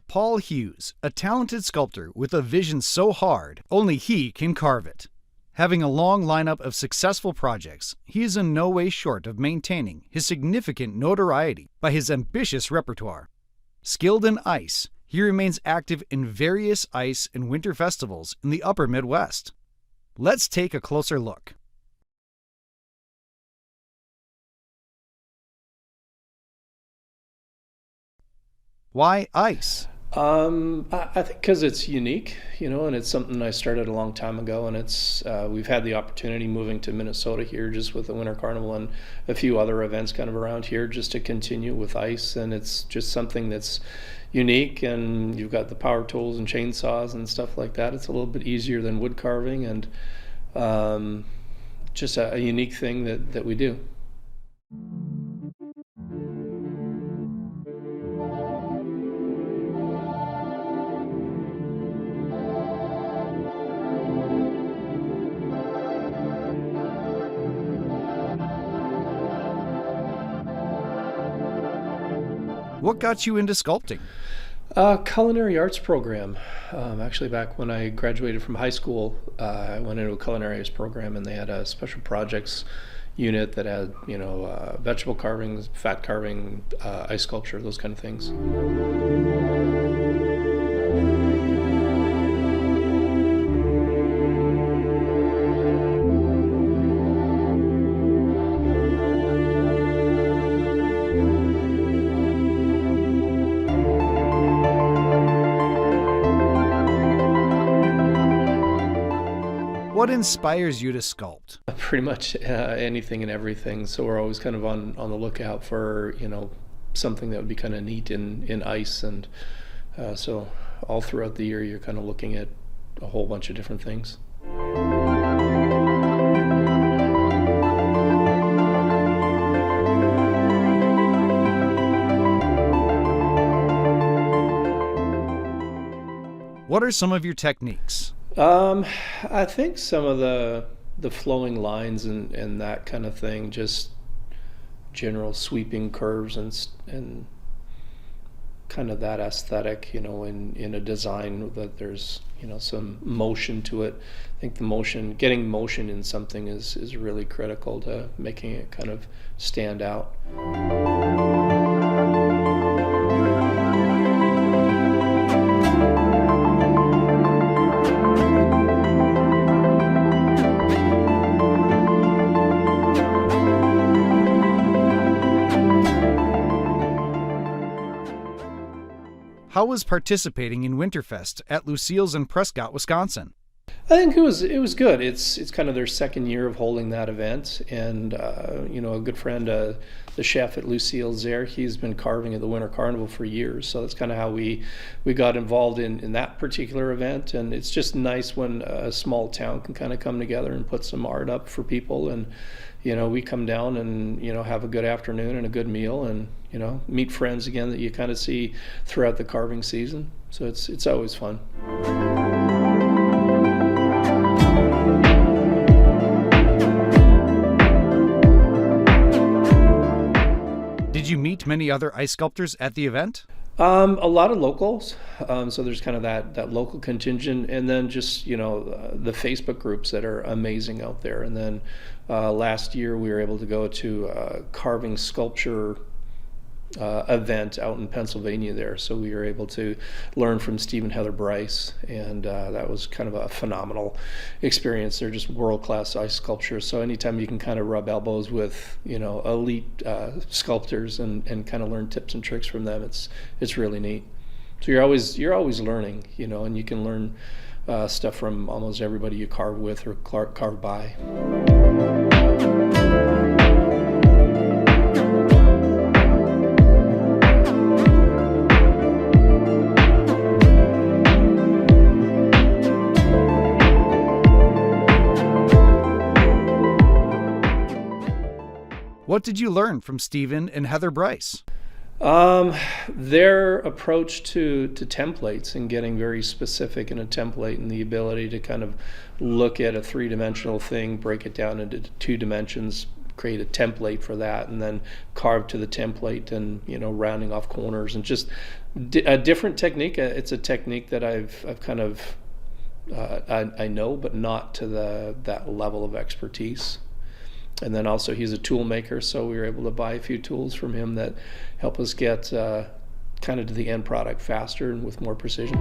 Paul Hughes, a talented sculptor with a vision so hard, only he can carve it. Having a long lineup of successful projects, he is in no way short of maintaining his significant notoriety by his ambitious repertoire. Skilled in ice, he remains active in various ice and winter festivals in the upper Midwest. Let's take a closer look. Why ice? I think because it's unique, and it's something I started a long time ago, and it's we've had the opportunity moving to Minnesota here just with the Winter Carnival and a few other events kind of around here just to continue with ice, and it's just something that's unique, and you've got the power tools and chainsaws and stuff like that. It's a little bit easier than wood carving, and just a unique thing that we do. What got you into sculpting? Culinary arts program. Actually, back when I graduated from high school, I went into a culinary arts program, and they had a special projects unit that had, vegetable carving, fat carving, ice sculpture, those kind of things. What inspires you to sculpt? Pretty much anything and everything. So we're always kind of on the lookout for, something that would be kind of neat in ice. And so all throughout the year, you're kind of looking at a whole bunch of different things. What are some of your techniques? I think some of the flowing lines and that kind of thing, just general sweeping curves and kind of that aesthetic, in a design that there's, some motion to it. I think getting motion in something is really critical to making it kind of stand out. How was participating in Winterfest at Lucille's in Prescott, Wisconsin? I think it was good. It's kind of their second year of holding that event, and a good friend, the chef at Lucille's there, he's been carving at the Winter Carnival for years. So that's kind of how we got involved in that particular event, and it's just nice when a small town can kind of come together and put some art up for people, and we come down and have a good afternoon and a good meal, and meet friends again that you kind of see throughout the carving season. So it's always fun. Did you meet many other ice sculptors at the event? A lot of locals. So there's kind of that local contingent, and then just the Facebook groups that are amazing out there. And then last year we were able to go to a carving sculpture event out in Pennsylvania there. So we were able to learn from Steve and Heather Bryce, and that was kind of a phenomenal experience. They're just world-class ice sculptures. So anytime you can kind of rub elbows with elite sculptors and kind of learn tips and tricks from them, it's really neat. So you're always learning, and you can learn stuff from almost everybody you carve with or carve by. What did you learn from Stephen and Heather Bryce? Their approach to templates and getting very specific in a template, and the ability to kind of look at a three-dimensional thing, break it down into two dimensions, create a template for that, and then carve to the template, and rounding off corners, and just a different technique. It's a technique that I've kind of I know, but not to that level of expertise. And then also he's a tool maker, so we were able to buy a few tools from him that help us get kind of to the end product faster and with more precision.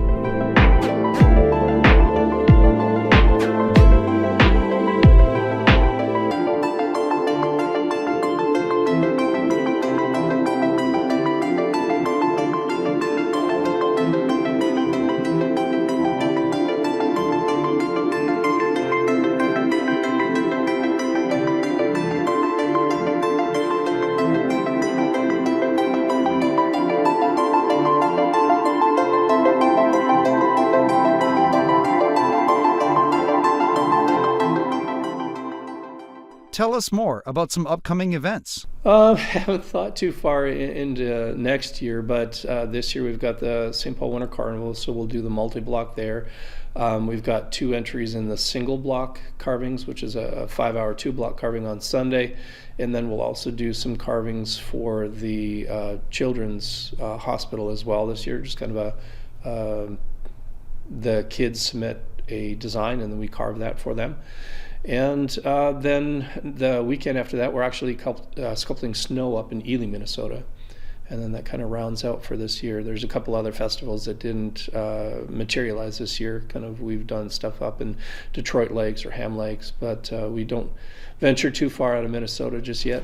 Tell us more about some upcoming events. I haven't thought too far into next year, but this year we've got the St. Paul Winter Carnival, so we'll do the multi-block there. We've got 2 entries in the single block carvings, which is a 5-hour 2-block carving on Sunday, and then we'll also do some carvings for the children's hospital as well this year. Just kind of the kids submit a design, and then we carve that for them. And then the weekend after that, we're actually sculpting snow up in Ely, Minnesota. And then that kind of rounds out for this year. There's a couple other festivals that didn't materialize this year. We've done stuff up in Detroit Lakes or Ham Lakes, but we don't venture too far out of Minnesota just yet.